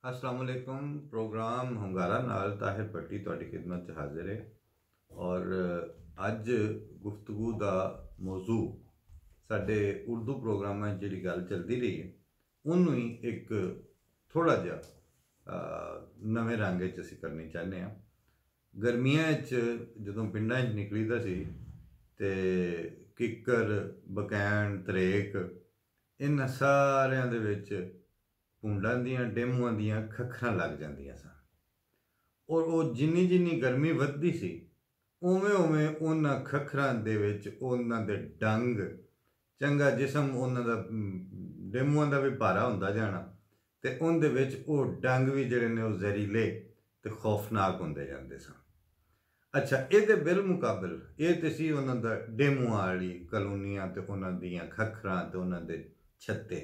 अस्सलाम वालेकुम। प्रोग्राम हंगारा नाल ताहिर भट्टी तुहाडी खिदमत च हाजिर है और अज गुफ्तगू का मौजू साडे उर्दू प्रोग्रामां जिहड़ी गल चलती रही है उन्होंने ही एक थोड़ा जिहा नवे रंग च असीं करनी चाहते हैं। गर्मियां च जदों पिंडां च निकलीदा सी ते किक्कर बकैन तरेक इन्हां सारियां दे विच भूंडां दियां डेमूआं दियां खखरां लग जांदियां सन और वो जिन्नी जिन्नी गर्मी वधदी सी उवें उवें उन्हां खखरां दे विच उन्हां दे डंग चंगा जिसम उन्हां दा डेमूआं दा भी भारा हुंदा जाना ते उंदे विच वो डंग भी जिहड़े ने वो जहरीले ते खौफनाक हुंदे जांदे सन। अच्छा, इहदे बिल मुकाबल ये ते सी उन्हां दा डेमूआं वाली कलोनियां ते उन्हां दियां खखरां ते उन्हां दे छत्ते,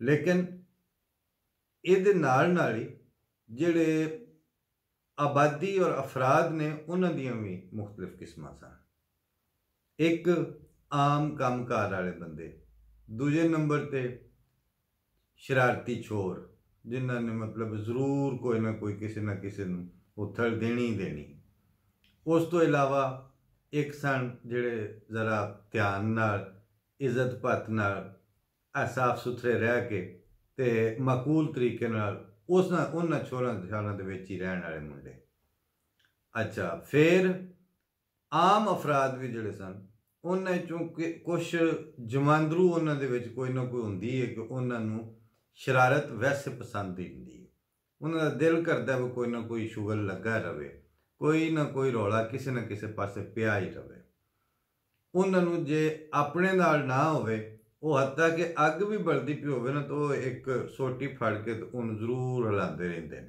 लेकिन ਇਹਦੇ ਨਾਲ ਹੀ ਜਿਹੜੇ आबादी और अफराद ने उन्होंने भी मुख्तलिफ किस्मां सन। एक आम कामकार वाले बंदे, दूजे नंबर ते शरारती छोर जिन्होंने मतलब जरूर कोई ना कोई किसी ना किसी उथल देनी ही देनी। उस तो इलावा एक सन जिहड़े जरा ध्यान नाल इज्जत पत नाल साफ सुथरे रह के ते माकूल तरीके नाल उन्हां छोरां छारां दे विच ही रहण वाले मुंडे। अच्छा, फिर आम अफराद भी जिहड़े सन उन्हां चों कुछ जमांदरू उन्हां दे विच कोई ना कोई हुंदी है कि उन्हां नूं शरारत वैसे पसंद ही हुंदी है। उन्हां दा दिल करदा भी कोई ना कोई शुगल लगा रहे, कोई ना कोई रौला किसी ना किसी पासे पिया ही रहे। उन्हां नूं जे अपने नाल ना होवे वो हत्ता कि अग भी बलदी पई होवे ना तो एक सोटी फड़ के तो उन्हें जरूर हिलाते रहते हैं,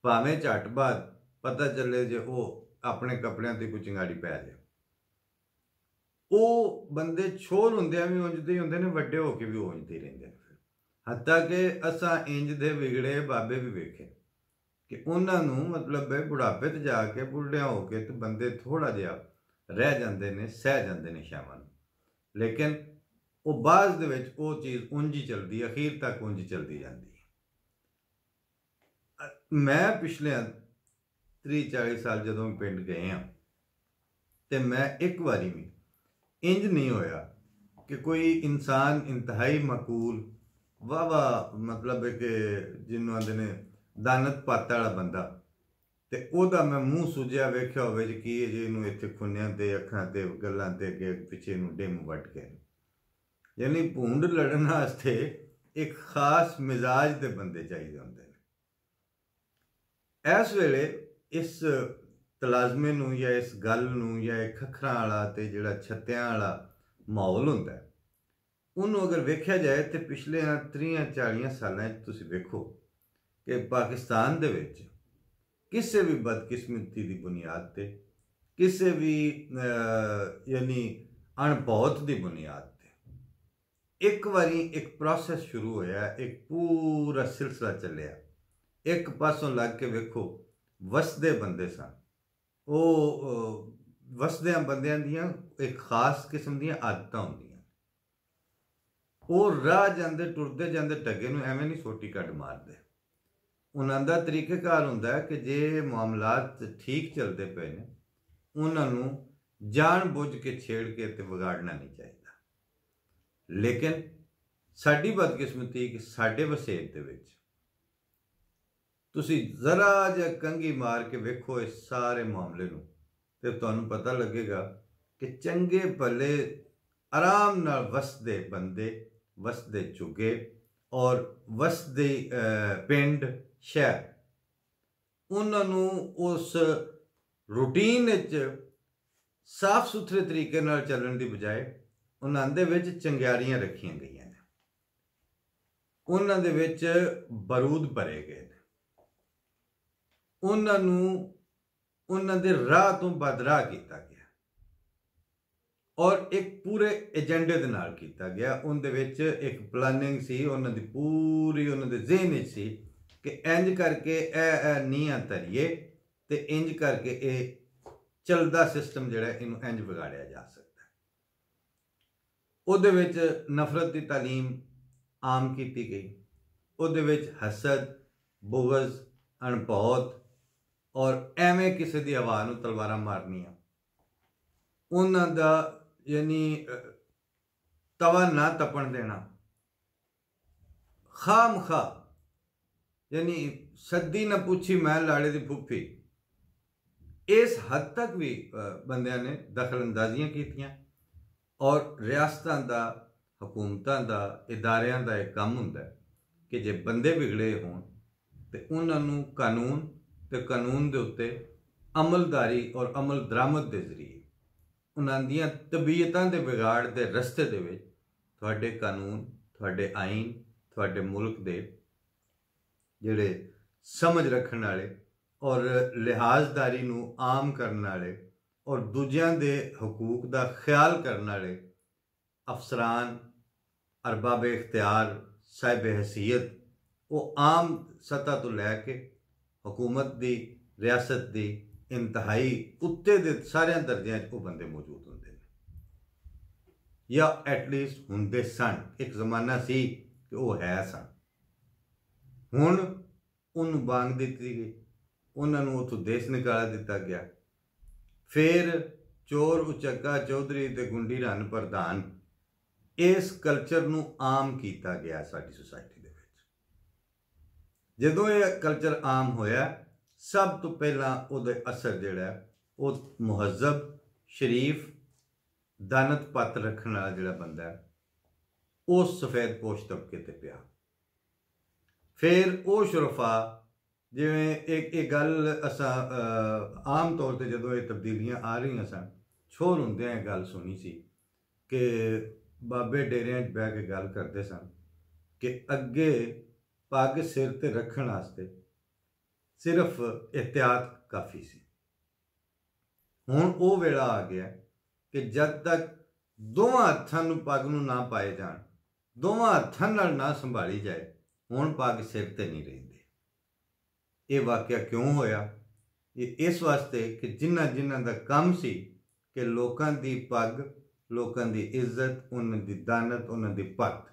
भावें झट बाद पता चले जे वो अपने कपड़ियां ते कोई चिंगाड़ी पै जाए। वो बंदे छोर हुंदियां भी उंजदे ही हुंदे ने, वड्डे होके भी उंजदे रहिंदे ने। हत्ता कि असां इंज दे विगड़े बाबे भी वेखे कि उन्हां नूं मतलब बुढ़ापे ते जाके बुढ़िया होके ते बंदे थोड़ा जिहा रह जांदे ने, सह जांदे ने शामां नूं, लेकिन वो बाद दे विच वो चीज़ उंज ही चलती, अखीर तक उंज चलती जाती है। मैं पिछले 30-40 साल जदों पिंड गए हाँ तो मैं एक बारी भी इंज नहीं होया कि कोई इंसान इंतहाई मकूल वाह वाह मतलब कि जिन्हों आंदे ने दानत पत्त वाला बंदा ते ओदा मैं मूँह सुझिया वेख्या होवे जी की जी इनू इत्थे खुन्नियां ते अखां ते गल्लां ते अगे पिछे इनू डिम वट के, यानी भूंड लड़न वास्ते एक खास मिजाज के बंदे चाहिए होंदे ने। इस वेले इस तलाजमे नूं या इस गल नूं या खखरां वाला ते जिहड़ा छत्तियां वाला माहौल हुंदा है उन्होंने अगर वेख्या जाए तो पिछले 30-40 सालां तुसीं वेखो कि पाकिस्तान दे विच किसी भी बदकिस्मती की बुनियाद ते किसी भी यानी अणभौत की बुनियाद एक बारी एक प्रोसेस शुरू होया, एक पूरा सिलसिला चलिया। एक पासों लग के वेखो वसदे बंदे सन, वो वसदियां बंदियां दियां एक खास किस्म दियां आदतां होंदियां। वो राह जांदे टुरदे जांदे टगे नूं एवें नहीं सोटी कट मारदे। उन्हां दा तरीकेकार हुंदा है कि जे मामलात ठीक चलते पे ने उन्हां नूं जान बुझ के छेड़ के ते विगाड़ना नहीं चाहिए। लेकिन साडी बदकिस्मती कि साडे वसेत दे विच तुसीं जरा जिहा कंघी मार के वेखो इस सारे मामले नूं ते तुहानूं पता लगेगा कि चंगे भले आराम नाल वसदे बंदे, वसदे चुगे और वसदे पिंड शहर उन्हां नूं उस रूटीन विच साफ सुथरे तरीके नाल चलण दी बजाए उन्हां दे विच चंगियारियां रखियां गईयां ने, उन्हां दे विच बरूद भरे गए ने, उन्हां नूं उन्हां दे राह तो बदराह किया गया और एक पूरे एजेंडे दे नाल किया गया। उनदे विच एक प्लानिंग सी, उन्हां दी पूरी उन्हां दे ज़हन विच सी कि इंज करके नीहां धरिए ते इंज करके ये चलदा सिस्टम जिहड़ा इनू इंज बिगाड़िया जा सकता। उहदे विच नफरत की तालीम आम की गई, उहदे विच हसद बुगज, अणभौत और एवें किसी की हवा नूं तलवारां मारनियां, उन्हां दा यानी तवा ना तपण देना, खाम खा यानी सदी न पूछी मैं लाड़े दी फुफी, इस हद तक भी बंदियां ने दखल अंदाजियां कीतियां। और रियासतां दा, हुकूमतां दा, इदारियां दा एक काम हुंदा कि जे बंदे बिगड़े होण ते उन्हां नूं कानून ते कानून दे उत्ते अमलदारी और अमल दरामद दे जरिए उन्हां दियां तबीयतां दे बिगाड़ दे रस्ते दे विच तुहाडे कानून, तुहाडे आइन, तुहाडे मुल्क दे जिहड़े समझ रखण वाले और लिहाजदारी नूं आम करन वाले और दूजियां दे हकूक दा ख्याल करन वाले अफसरान, अरबाब इख्तियार, साहिब हैसियत, वो आम सतह तो लैके हुकूमत दी, रियासत दी इंतहाई उत्ते दे सारे दर्जियां वो बंदे मौजूद होंदे ने, या एटलीस्ट हुंदे सन। एक जमाना सी कि वो है सन, हुण उन्होंने बांग दिती गई, उन्होंने उतों देश निकाल दिता गया। फिर चोर उचक्का चौधरी ते गुंडी रन प्रधान, इस कल्चर नूं आम किया गया साडी सोसाइटी दे विच। जदों यह कल्चर आम होया, सब तो पहला उहदे असर जिहड़ा वो मुहज्जब, शरीफ, दानत पत्त रखण वाला जिहड़ा बंदा है उस सफेद पोश तबके ते पिया। फिर वो शुरफा जिवें एक गल असां आम तौर पर जदों ये तब्दीलियां आ रही सन, छोर हुंदियां ये गल सुनी सी कि बाबे डेरियां च बह के गल करते सन कि अगे पग सिर ते रखण वास्ते सिर्फ एहतियात काफ़ी सी। हुण वो वेला आ गया कि जब तक दोवां हत्थां नूं पग नूं ना पाए जाण, दोवां हत्थां नाल ना संभाली जाए, हुण पग सिर ते नहीं रहिंदी। ये वाकया क्यों होया? ये इस वास्ते कि जिन्हां जिन्हां दा काम सी कि लोकां दी पग, लोकां दी इज्जत, उन्हां दी दानत, उन्हां दी पत्त,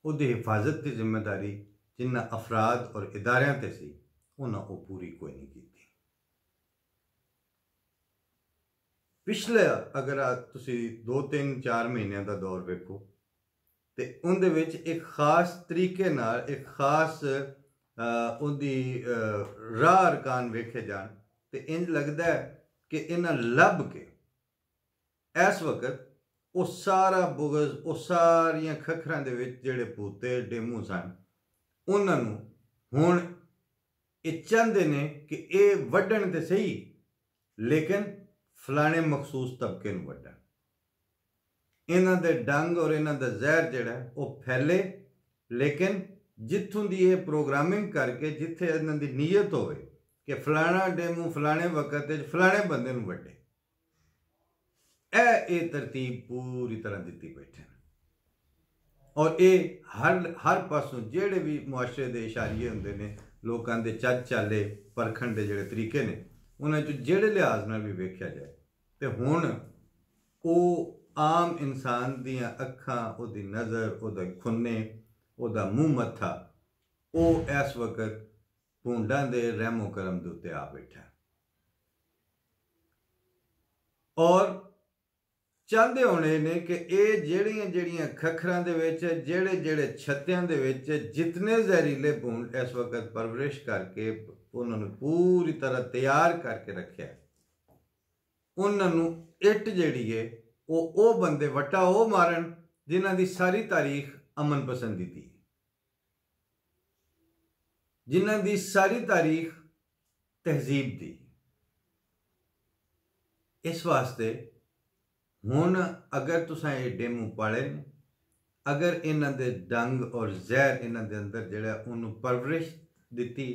उहदी हिफाजत की जिम्मेदारी जिन्हां अफराद और इदारियां ते सी, उन्हां वो पूरी कोई नहीं की। पिछले अगर तुसी 2-3-4 महीनों का दौर वेखो तो उनदे विच एक खास तरीके नाल, एक खास उहदी राह अरकान वेखे जान तो इंज लगता है कि इन्हां लभ के इस वक्त वो सारा बुगज, वो सारियां खखरां दे विच जिहड़े पूते डेमू सन, उन्हां नूं हुण ये चाहते ने कि ये वड्डण ते सही, लेकिन फलाने मखसूस तबके नूं वड्डण। इन्हां दे डंग और इन्हां दा जहर जिहड़ा वो फैले, लेकिन जित्थों दी ये प्रोग्रामिंग करके जिथे इन्हां दी नीयत होवे कि फलाना डेमू फलाने वक्त फलाने बंदे नूं वड्डे, ये तरतीब पूरी तरह दिती बैठे हैं। और ये हर पासों जेड़े भी मुआशरे दे इशारे हुंदे ने, लोकां दे चल चाले परखण दे जिहड़े तरीके ने, उन्हां चों जेड़े लिहाज नाल भी वेख्या जाए तो हुण वो आम इंसान दियां अखां, उहदी नज़र, उहदे खुन्ने, उहदा मूँह मत्था, वो इस वक्त भूंडां दे रहमो करम दे उत्ते आ बैठा। और चाहते होने ने कि ये जेड़ियां जेड़ियां खखरां दे विच, जेड़े जेड़े छत्तियां दे विच जितने जहरीले भूंड इस वक्त परवरिश करके उन्होंने पूरी तरह तैयार करके रखा, उन्होंने इट जिहड़ी है वो बंदे वटा वो मारन जिन्हां दी सारी तारीख अमन पसंदी थी, जिन्हां दी सारी तारीख तहजीब दी। इस वास्ते हुण अगर तुसां ये डेमू पाले ने, अगर इन्हां दे डंग और जहर इन्हां दे अंदर जिहड़ा उन्होंने परवरिश दिती,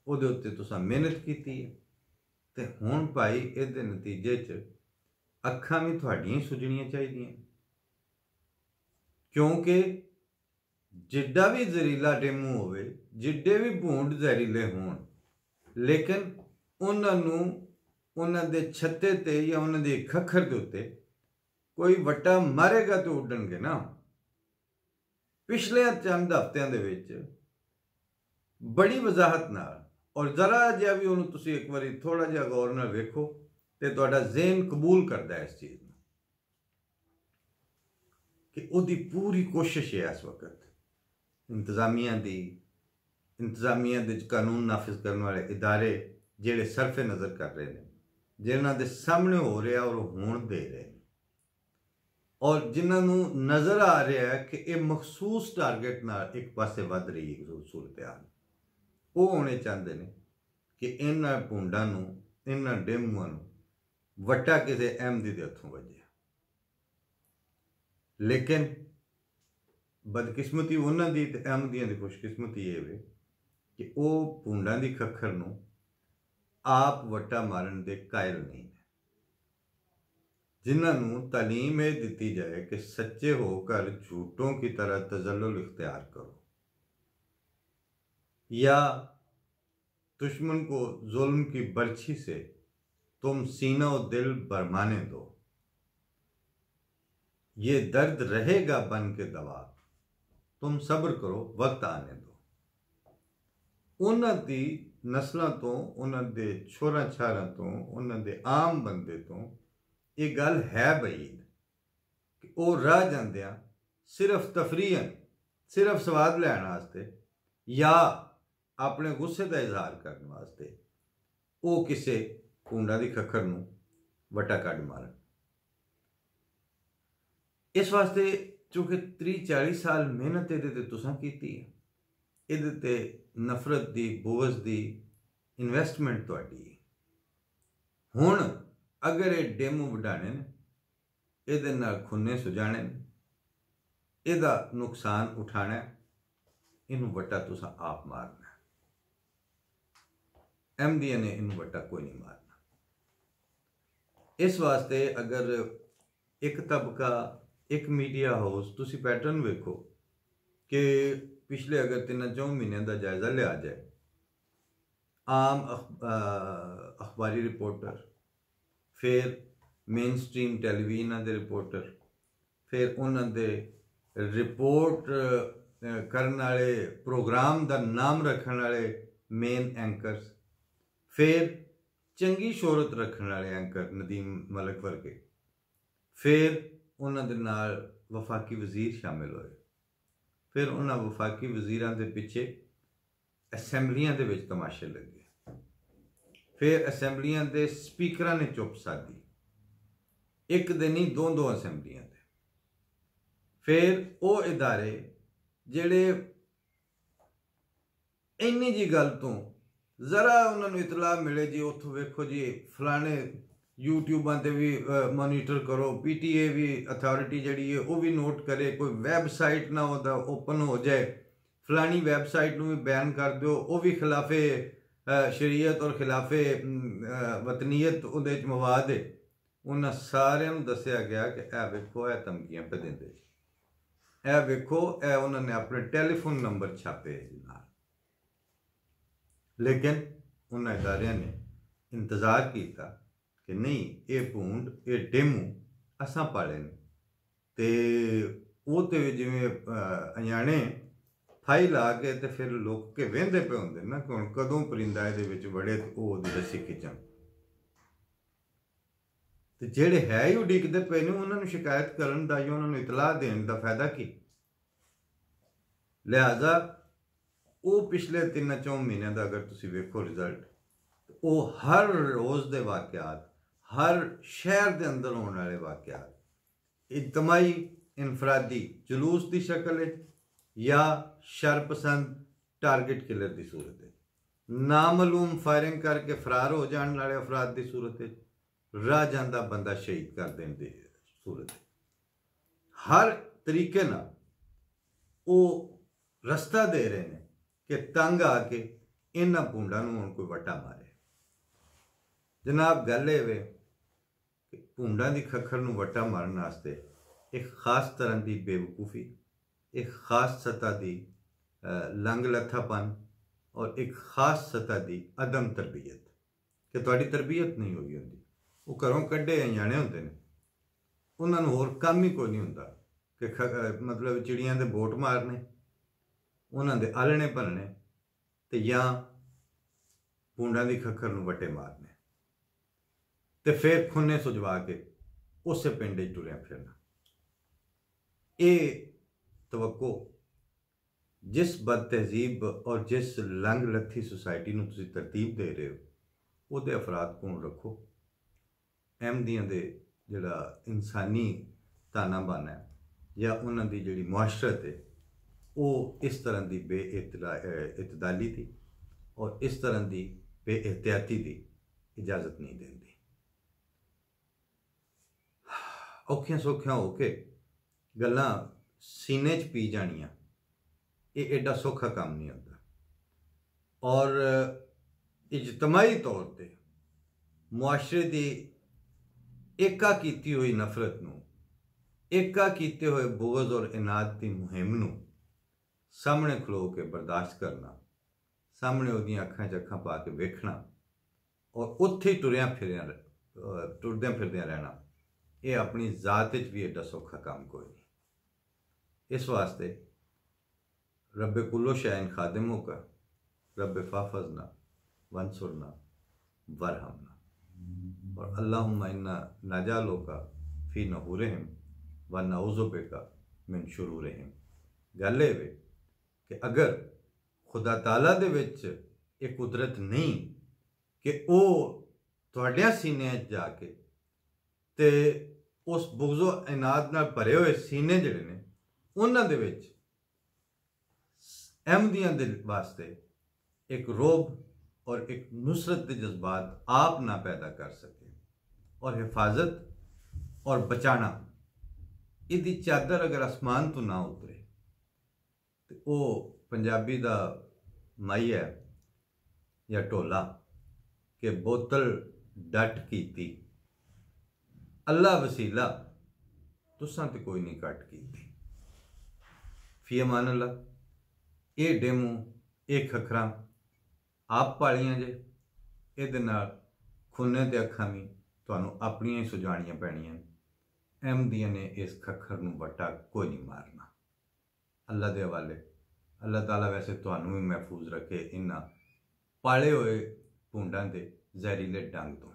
उहदे उत्ते तुसां मेहनत कीती है, ते हुण भाई इहदे नतीजे च अखां भी तुहाडियां सुजणियां चाहिदियां, क्योंकि जिड्डा भी जहरीला डेमू होवे, जिड्डे भी भूंड जहरीले होण, लेकिन उन्होंने उन्हां दे छत्ते ते या उन्हां दे खखर दे उत्ते कोई वट्टा मारेगा तो उड्डणगे ना। पिछले चंद हफ्तियां दे विच बड़ी वजाहत नाल और जरा जिहा भी उन्होंने तुसी एक बारी थोड़ा जिहा गौर नाल वेखो तो तुहाडा ज़हन कबूल करता है इस चीज़ में कि उहदी पूरी कोशिश है इस वक्त इंतजामिया दी इंतजामिया दे कानून नाफिज करने वाले इदारे जिहड़े सरफे नज़र कर रहे हैं जिन्हां दे सामने हो रहा और होण दे रहे हैं और जिन्होंने नज़र आ रहा है कि यह मखसूस टारगेट नाल एक पासे वध रही है सूरत हाल वो होने चाहते हैं कि इन्हां भूंडां नूं इन्हां डेमूआं नूं वट्टा किसी अहमदी के हथों वजे लेकिन बदकिस्मती उन्हां दी ते अहमदियां दी खुशकिस्मती ये वे कि वो भूंडां दी खखर नूं आप वट्टा मारन दे कायल नहीं है जिन्होंने तालीम ये दी जाए कि सच्चे होकर झूठों की तरह तजल्लुल इख्तियार करो या दुश्मन को जुल्म की बर्छी से तुम सीना और दिल बरमाने दो ये दर्द रहेगा बन के दवा तुम सब्र करो वक्त आने दो उन्हां दी नस्लों तो उन्हां दे छोरा छारा तो उन्हां दे आम बंदे तो ये गल है बईद कि वह रह जांदियां सिर्फ तफरीहन सिर्फ स्वाद लैण वास्ते या अपने गुस्से का इजहार करने वास्ते वो किसी भूंडा की खखर नूं वटा कढ़ मारन इस वास्ते चूंकि 30-40 साल मेहनत ये तुसां कीती है ये नफरत दी बुगज दी इन्वेस्टमेंट तुहाडी है हुण अगर ये डेमो वडाने ये खुन्ने सुजाने इहदा नुकसान उठाना इनू वटा तुसां आप मारना अहमदिया ने इनू वटा कोई नहीं मारना इस वास्ते अगर एक तबका एक मीडिया हाउस तुसी पैटर्न वेखो कि पिछले अगर 3-4 महीनों का जायजा लिया जाए आम अखबारी रिपोर्टर फिर मेन स्ट्रीम टेलीविजन के रिपोर्टर फिर उन्होंने रिपोर्ट करने वाले प्रोग्राम का नाम रखने वाले मेन एंकर्स फिर चंगी शोहरत रखने वाले एंकर नदीम मलिक वर्गे फिर उन्होंने नाल वफाकी वजीर शामिल होए फिर उन्होंने वफाकी वजीरां दे पिछे असैंबलियां दे विच तमाशे लगे फिर असैंबलियां दे स्पीकरां ने चुप साधी एक दिन नहीं दो असैंबलियां दे फिर वो इदारे जिहड़े इन्नी जी गल तो जरा उन्होंने इतला मिले जी उतो वेखो जी फलाने यूट्यूबां ते भी मॉनीटर करो PTA भी अथॉरिटी जड़ी है वो भी नोट करे कोई वैबसाइट ना होता ओपन हो जाए फलानी वैबसाइट में भी बैन कर दो वो भी खिलाफे शरीयत और खिलाफे वतनीयत उहदे च मवाद है उन्होंने सारे दसिया गया कि ए वेखो ए धमकियां पे देंदे ए वेखो ए उन्होंने अपने टैलीफोन नंबर छापे नाल लेकिन उन्होंने इदारियां ने इंतज़ार किया कि नहीं ये भूंड ये डेमू असां पाले ने ते वो तो जिमें अजाने फाई ला के तो फिर लोग के वेंदे पे होंगे ना कि हुण कदों परिंदा ये बड़े तो वो रस्सी खिंचन तो जेड़े है ही उड़ीकते पे ने उन्होंने शिकायत करन दा या उन्होंने इतलाह देने का फायदा की लिहाजा वो पिछले 3-4 महीनों का अगर तुसी वेखो रिजल्ट वो हर रोज़ के वाकयात हर शहर के अंदर होने वाले वाकयात इजतमाही इनफरादी जुलूस की शक्ल है या शरपसंद टारगेट किलर की सूरत है नामालूम फायरिंग करके फरार हो जाने वाले अफराद की सूरत है राह जांदा बंदा शहीद कर देने की सूरत है हर तरीके ना वो रस्ता दे रहे हैं कि तंग आके इन्हां भूंडां नूं हुण कोई वटा मारे जनाब गल ये वे कि भूंडां दी खखर नूं वटा मारन वास्ते एक खास तरह की बेवकूफ़ी एक खास सतह की लंग लथापन और एक खास सतह की अदम तरबीयत कि तुहाडी तरबीयत नहीं हुई होंदी वो घरों कड्ढे जाने होंदे ने उन्हां नूं होर काम ही कोई नहीं हुंदा कि मतलब चिड़ियां दे बोट मारने उन्हां दे आलणे भरने ते या पूंडा की खखर नूं वटे मारने ते फिर खुन्ने सुजवा के उस पिंड टुरिया फिरना। ये तवक्को जिस बद तहजीब और जिस लंग लत्थी सोसाइटी नूं तुसीं तरतीब दे रहे हो ਉਹਦੇ अफराद कोल रखो। अहमदियां दे जिहड़ा इंसानी ताना बाना है या उन्हां दी जिहड़ी मुआशरत है वो इस तरह की इतदाली थी और इस तरह की बेएहतियाती की इजाज़त नहीं देंदी। औखियां सौखियां हो के गल्लां सीने च पी जानियां ये एडा सौखा काम नहीं होता। और इजतमाही तौर पर मुआशरे की एका कीती हुई नफरत नूं, एका कीते हुए बुग़ज़ और इनाद की मुहिम नूं सामने खलो के बर्दाश्त करना, सामने उहदियां अखां च अखां पा के वेखना और उत्थे टुरदियां फिरदियां रहना, ये अपनी ज़ात च भी एडा सौखा काम कोई नहीं। इस वास्ते रब कुल्लो शैइन खादिमों का रब फाफजना वंसुरना वरहमना और अल्लाहुम्मा इन्ना नजालो का फ़ी नहूरिहिम व नऊज़ु बिका मिन शुरूरिहिम। गल ये वे कि अगर खुदा ताला दे विच ये कुदरत नहीं कि वो तुहाडियां सीनियां जाके ते उस बुग़्ज़ो इनाद नाल भरे हुए सीने जिहड़े ने उन्हां दे विच अहमदियां दे वास्ते एक रोब और एक नुसरत के जज्बात आप ना पैदा कर सके और हिफाजत और बचाना इहदी चादर अगर आसमान तो ना उतरे तो वो पंजाबी दा माई है या ढोला कि बोतल डट कीती अल्लाह वसीला तुसां ते कोई नहीं घट कीती। फी अमान अल्लाह। ये डेमो ये खखरां आप पालियां जे इहदे नाल खुन्ने ते अखां भी तुहानूं अपनियां ही सुजाणियां पैणियां। अहमदियां ने इस खखर नूं वटा कोई नहीं मारना। अल्लाह दे हवाले। अल्लाह ताला वैसे तुहानूं भी महफूज रखे इन्हां पाले हुए भूंडां दे जहरीले डंग तो।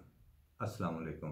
अस्सलाम वालेकुम।